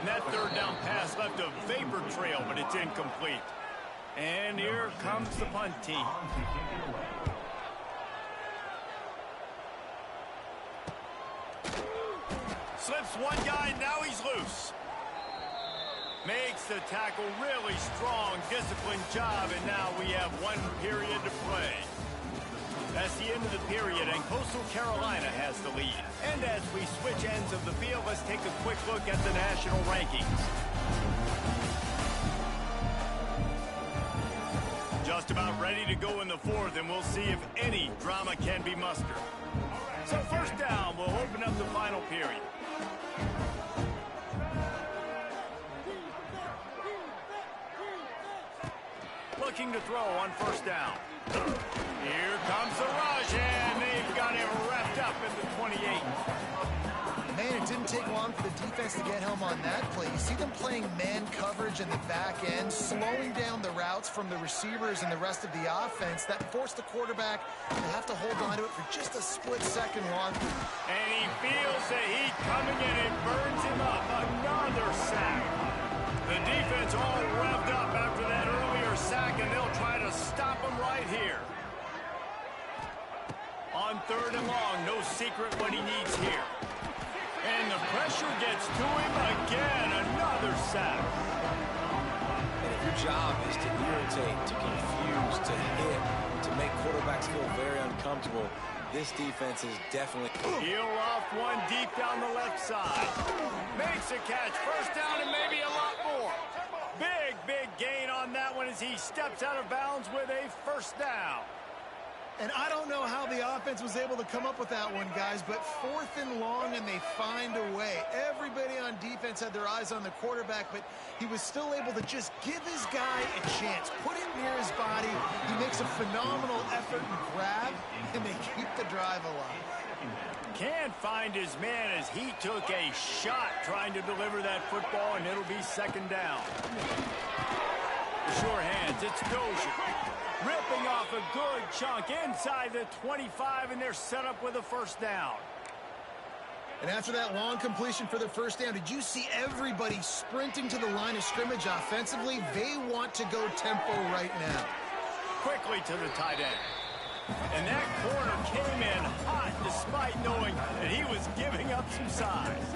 And that third down pass left a vapor trail, but it's incomplete. And here comes the punt team. Slips one guy, now he's loose. Makes the tackle really strong, disciplined job, and now we have 1 period to play. That's the end of the period, and Coastal Carolina has the lead. And as we switch ends of the field, let's take a quick look at the national rankings. Just about ready to go in the fourth, and we'll see if any drama can be mustered. So first down, we'll open up the final period. Looking to throw on first down. Here comes the rush, and they've got him wrapped up in the 28. Man, it didn't take long for the defense to get home on that play. You see them playing man coverage in the back end, slowing down the routes from the receivers and the rest of the offense. That forced the quarterback to have to hold on to it for just a split second longer. And he feels the heat coming in and burns him up. Another sack. The defense all revved up after that earlier sack, and they'll try to stop him right here. On third and long, no secret what he needs here. And the pressure gets to him again. Another sack. And if your job is to irritate, to confuse, to hit, to make quarterbacks feel very uncomfortable, this defense is definitely... Heel off one deep down the left side. Makes a catch. First down and maybe a lot more. Big gain on that one as he steps out of bounds with a first down. And I don't know how the offense was able to come up with that one, guys, but fourth and long, and they find a way. Everybody on defense had their eyes on the quarterback, but he was still able to just give his guy a chance, put it near his body. He makes a phenomenal effort and grab, and they keep the drive alive. Can't find his man as he took a shot trying to deliver that football, and it'll be second down. The sure hands, it's Dozier. Ripping off a good chunk inside the 25, and they're set up with a first down. And after that long completion for the first down, did you see everybody sprinting to the line of scrimmage offensively? They want to go tempo right now. Quickly to the tight end. And that corner came in hot despite knowing that he was giving up some size.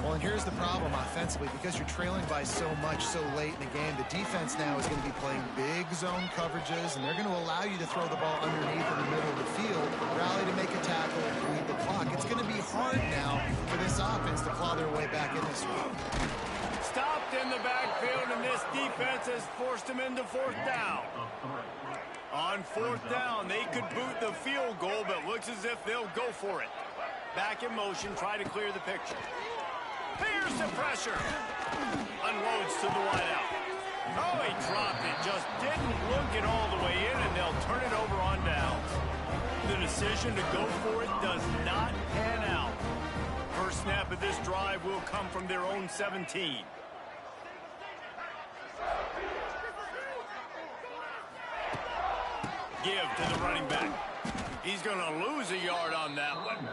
Well, and here's the problem offensively. Because you're trailing by so much so late in the game, the defense now is going to be playing big zone coverages, and they're going to allow you to throw the ball underneath in the middle of the field, rally to make a tackle, and lead the clock. It's going to be hard now for this offense to claw their way back in this one. Stopped in the backfield, and this defense has forced him into fourth down. On fourth down, they could boot the field goal, but looks as if they'll go for it. Back in motion, try to clear the picture. Here's the pressure. Unloads to the wideout. Oh, he dropped it. Just didn't look it all the way in, and they'll turn it over on downs. The decision to go for it does not pan out. First snap of this drive will come from their own 17. Give to the running back. He's going to lose a yard on that one.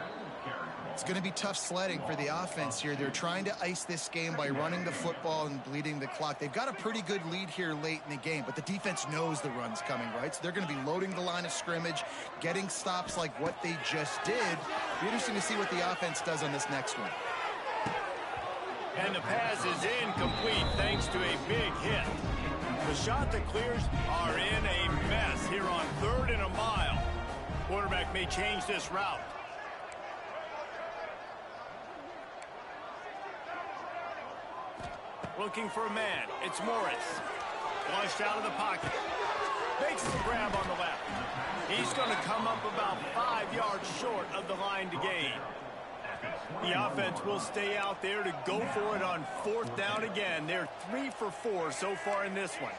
It's going to be tough sledding for the offense here. They're trying to ice this game by running the football and bleeding the clock. They've got a pretty good lead here late in the game, but the defense knows the run's coming, right? So they're going to be loading the line of scrimmage, getting stops like what they just did. It'll be interesting to see what the offense does on this next one. And the pass is incomplete thanks to a big hit. The Chanticleers are in a mess here on third and a mile. Quarterback may change this route. Looking for a man. It's Morris. Launched out of the pocket. Makes the grab on the left. He's going to come up about 5 yards short of the line to gain. The offense will stay out there to go for it on fourth down again. They're 3 for 4 so far in this one.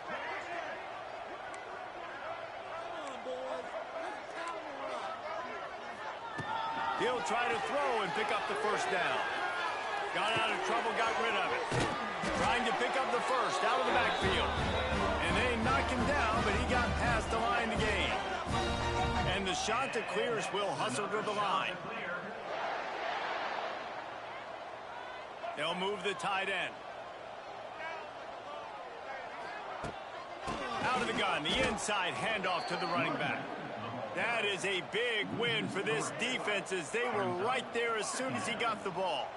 He'll try to throw and pick up the first down. Got out of trouble, got rid of it. Trying to pick up the first out of the backfield. And they knock him down, but he got past the line to gain. And the Chanticleers will hustle to the line. They'll move the tight end. Out of the gun, the inside handoff to the running back. That is a big win for this defense as they were right there as soon as he got the ball.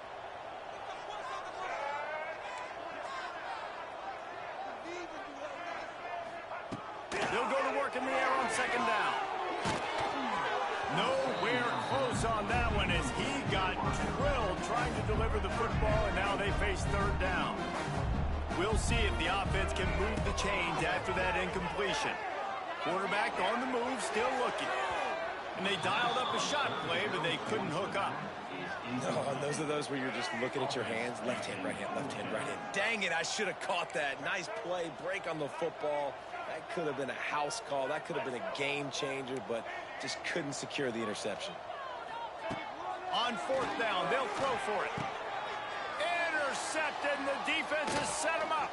They'll go to work in the air on second down. Nowhere close on that one as he got drilled trying to deliver the football, and now they face third down. We'll see if the offense can move the chains after that incompletion. Quarterback on the move, still looking. And they dialed up a shot play, but they couldn't hook up. No, and those are those where you're just looking at your hands. Left hand, right hand, left hand, right hand. Dang it, I should have caught that. Nice play, break on the football. That could have been a house call. That could have been a game changer, but just couldn't secure the interception. On fourth down, they'll throw for it. Intercepted, and the defense has set him up.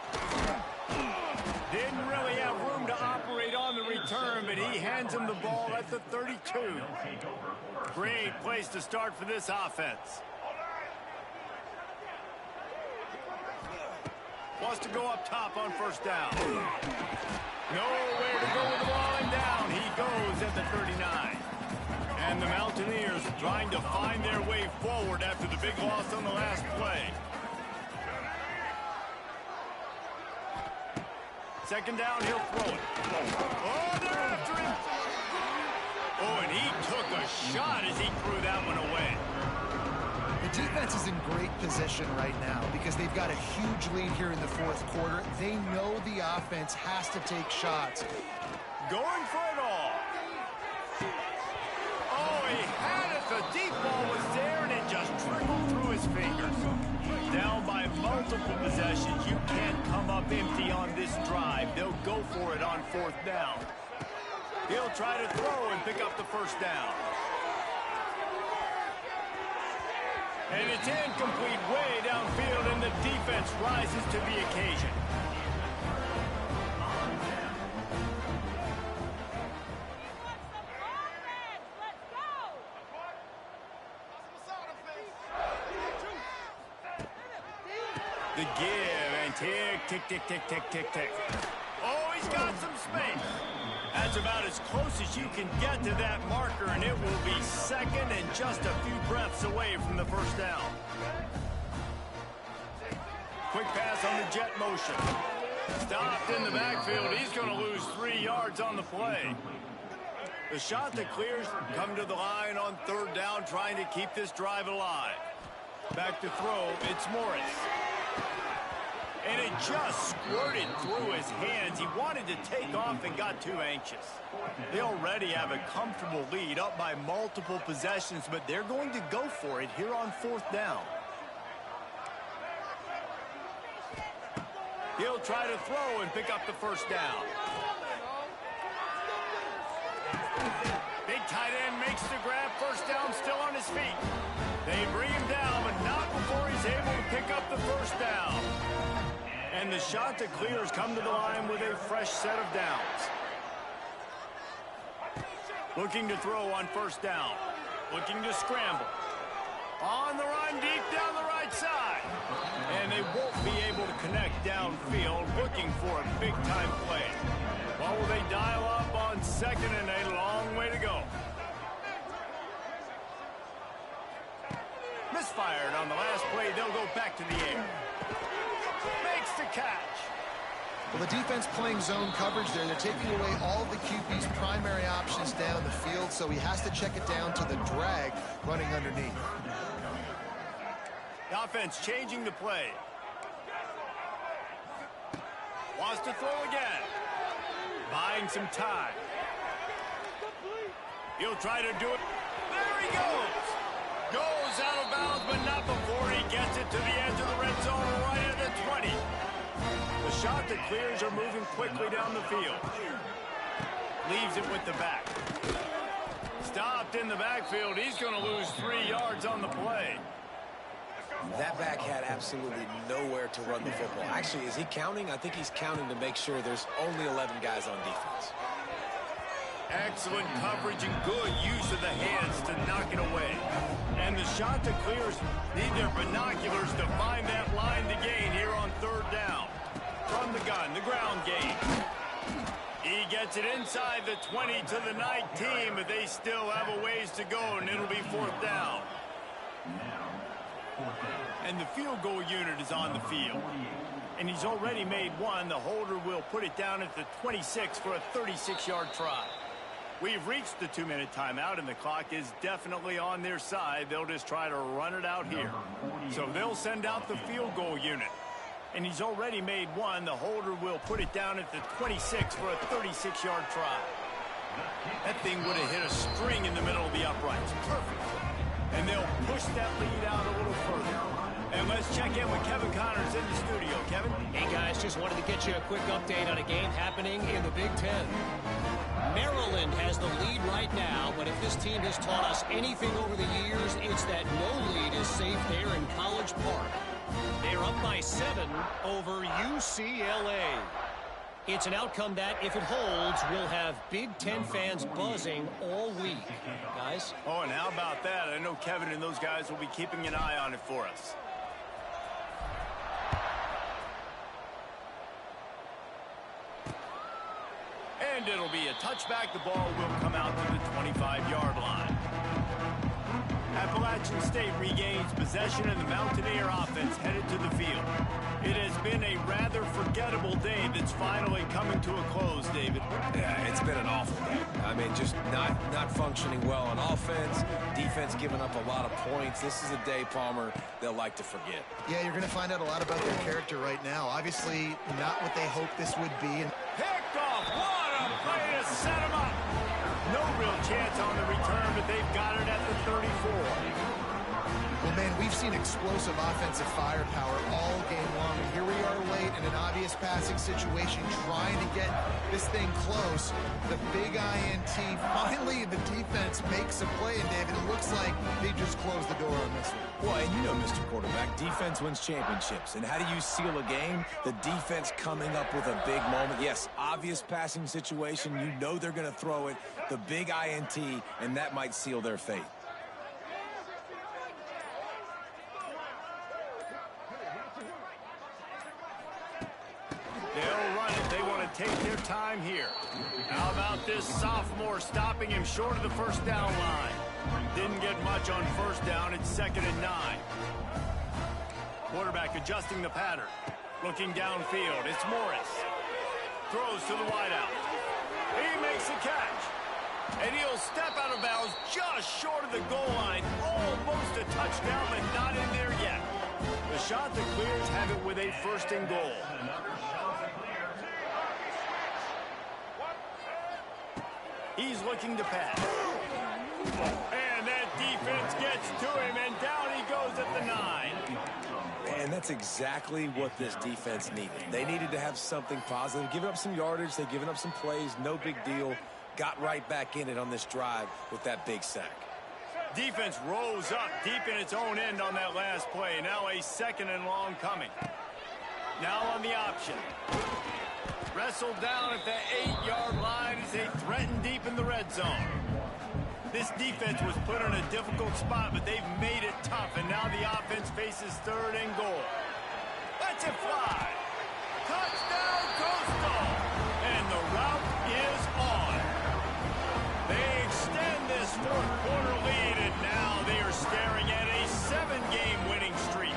Didn't really have room to operate on the return, but he hands him the ball at the 32. Great place to start for this offense. Wants to go up top on first down. Nowhere to go with the ball, and down he goes at the 39. And the Mountaineers trying to find their way forward after the big loss on the last play. Second down, he'll throw it. Oh, they're after him. Oh, and he took a shot as he threw that one away. The defense is in great position right now because they've got a huge lead here in the fourth quarter. They know the offense has to take shots. Going for it all. Oh, he had it. The deep ball was there, and it just trickled through his fingers. Down by multiple possessions. You can't come up empty on this drive. They'll go for it on fourth down. He'll try to throw and pick up the first down. And it's incomplete way downfield, and the defense rises to the occasion. The give and tick, tick, tick, tick, tick, tick, tick. Oh, he's got some space. That's about as close as you can get to that marker, and it will be second and just a few breaths away from the first down. Quick pass on the jet motion. Stopped in the backfield. He's going to lose 3 yards on the play. The Chanticleers come to the line on third down, trying to keep this drive alive. Back to throw, it's Morris. And it just squirted through his hands. He wanted to take off and got too anxious. They already have a comfortable lead up by multiple possessions, but they're going to go for it here on fourth down. He'll try to throw and pick up the first down. Big tight end makes the grab. First down, still on his feet. They bring him down, but not before he's able to pick up the first down. And the Chanticleers come to the line with a fresh set of downs. Looking to throw on first down. Looking to scramble. On the run, deep down the right side. And they won't be able to connect downfield, looking for a big-time play. Well, will they dial up on second, and a long way to go. Misfired on the last play. They'll go back to the air. Makes the catch. Well, the defense playing zone coverage there. They're taking away all the QB's primary options down the field, so he has to check it down to the drag running underneath. The offense changing the play. Wants to throw again. Buying some time. He'll try to do it. There he goes. Goes out of bounds, but not before he gets it to the edge of the red zone right at the 20. The Chanticleers are moving quickly down the field. Leaves it with the back. Stopped in the backfield. He's going to lose 3 yards on the play. That back had absolutely nowhere to run the football. Actually, is he counting? I think he's counting to make sure there's only 11 guys on defense. Excellent coverage and good use of the hands to knock it away. And the Chanticleers need their binoculars to find that line to gain here on third down. From the gun, the ground game. He gets it inside the 20 to the 19, but they still have a ways to go, and it'll be fourth down. And the field goal unit is on the field. And he's already made one. The holder will put it down at the 26 for a 36-yard try. We've reached the 2-minute timeout, and the clock is definitely on their side. They'll just try to run it out here. So they'll send out the field goal unit. And he's already made one. The holder will put it down at the 26 for a 36-yard try. That thing would have hit a string in the middle of the uprights. Perfect. And they'll push that lead out a little further. And let's check in with Kevin Connors in the studio. Kevin? Hey, guys, just wanted to get you a quick update on a game happening in the Big Ten. Maryland has the lead right now, but if this team has taught us anything over the years, it's that no lead is safe there in College Park. They're up by 7 over UCLA. It's an outcome that, if it holds, will have Big Ten fans buzzing all week. Guys? Oh, and how about that? I know Kevin and those guys will be keeping an eye on it for us. And it'll be a touchback. The ball will come out to the 25-yard line. Appalachian State regains possession, and the Mountaineer offense headed to the field. It has been a rather forgettable day that's finally coming to a close, David. Yeah, it's been an awful day. I mean, just not functioning well on offense. Defense giving up a lot of points. This is a day, Palmer, they'll like to forget. Yeah, you're going to find out a lot about their character right now. Obviously, not what they hoped this would be. Picked off. What a play to set him up. No real chance on the return, but they've got it at the 34. Well, man, we've seen explosive offensive firepower all game long, and here we are late in an obvious passing situation trying to get this thing close. The big INT, finally the defense makes a play, and David, it looks like they just closed the door on this one. Well, and you know, Mr. Quarterback, defense wins championships. And how do you seal a game? The defense coming up with a big moment. Yes, obvious passing situation. You know they're going to throw it. The big INT, and that might seal their fate. They'll run it. They want to take their time here. How about this sophomore stopping him short of the first down line? Didn't get much on first down. It's 2nd and 9. Quarterback adjusting the pattern. Looking downfield. It's Morris. Throws to the wideout. He makes a catch. And he'll step out of bounds just short of the goal line. Almost a touchdown, but not in there yet. The Chanticleers have it with a 1st and goal. He's looking to pass. And that defense gets to him, and down he goes at the 9. And that's exactly what this defense needed. They needed to have something positive. Giving up some yardage, they've given up some plays, no big deal. Got right back in it on this drive with that big sack. Defense rose up deep in its own end on that last play. Now a 2nd and long coming. Now on the option. Wrestled down at the 8-yard line as they threaten deep in the red zone. This defense was put in a difficult spot, but they've made it tough, and now the offense faces 3rd and goal. Lets it fly. Touchdown, Coastal! And the route is on. They extend this 4th quarter lead, and now they are staring at a 7-game winning streak.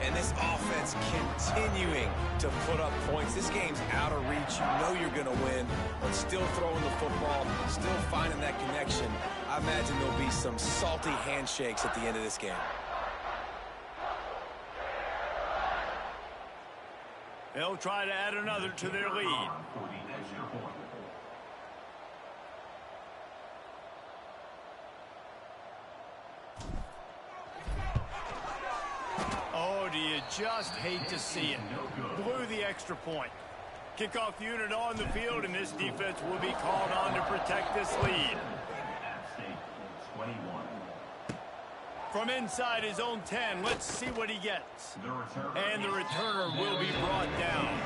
And this offense continuing to put up points. This game's out of reach. You know you're going to win, but still throwing the football, still finding that connection. I imagine there'll be some salty handshakes at the end of this game. They'll try to add another to their lead. Oh, do you just hate to see it? Blew the extra point. Kickoff unit on the field, and this defense will be called on to protect this lead. From inside his own 10, let's see what he gets. And the returner will be brought down.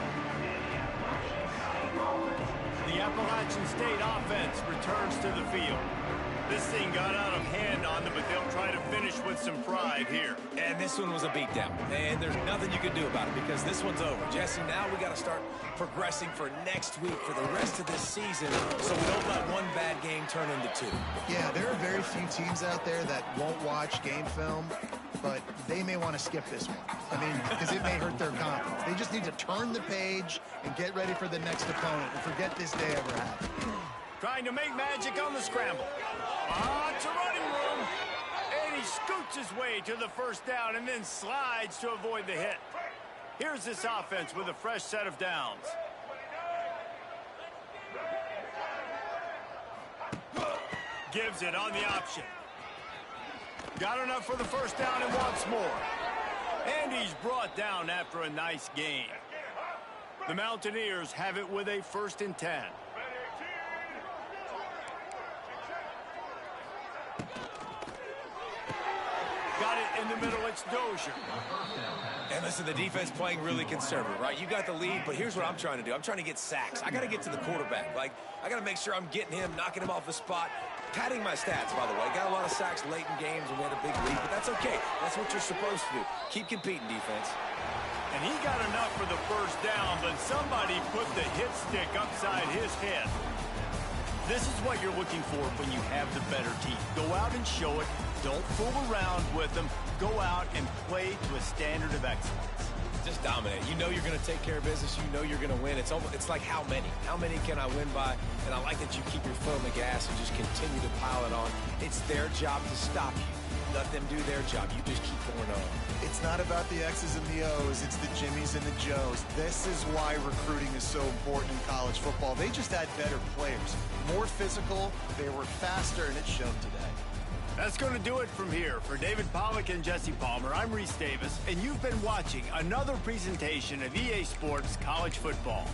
The Appalachian State offense returns to the field. This thing got out of hand on them, but they'll try to finish with some pride here. And this one was a beatdown. And there's nothing you can do about it because this one's over. Jesse, now we got to start progressing for next week, for the rest of this season, so we don't let one bad game turn into two. Yeah, there are very few teams out there that won't watch game film, but they may want to skip this one. I mean, because it may hurt their confidence. They just need to turn the page and get ready for the next opponent and forget this day ever happened. Trying to make magic on the scramble. It's a running room. And he scoots his way to the first down and then slides to avoid the hit. Here's this offense with a fresh set of downs. Gives it on the option. Got enough for the first down and wants more. And he's brought down after a nice gain. The Mountaineers have it with a 1st and 10. Got it in the middle, it's Dozier. And listen, the defense playing really conservative, right? You got the lead, but here's what I'm trying to do. I'm trying to get sacks. I got to get to the quarterback. Like, I got to make sure I'm getting him, knocking him off the spot. Padding my stats, by the way. Got a lot of sacks late in games when we had a big lead, but that's okay. That's what you're supposed to do. Keep competing, defense. And he got enough for the first down, but somebody put the hit stick upside his head. This is what you're looking for when you have the better team. Go out and show it. Don't fool around with them. Go out and play to a standard of excellence. Just dominate. You know you're going to take care of business. You know you're going to win. It's like how many? How many can I win by? And I like that you keep your foot on the gas and just continue to pile it on. It's their job to stop you. Let them do their job. You just keep going on. It's not about the X's and the O's. It's the Jimmies and the Joes. This is why recruiting is so important in college football. They just had better players. More physical. They were faster, and it showed today. That's going to do it from here. For David Pollack and Jesse Palmer, I'm Reese Davis, and you've been watching another presentation of EA Sports College Football.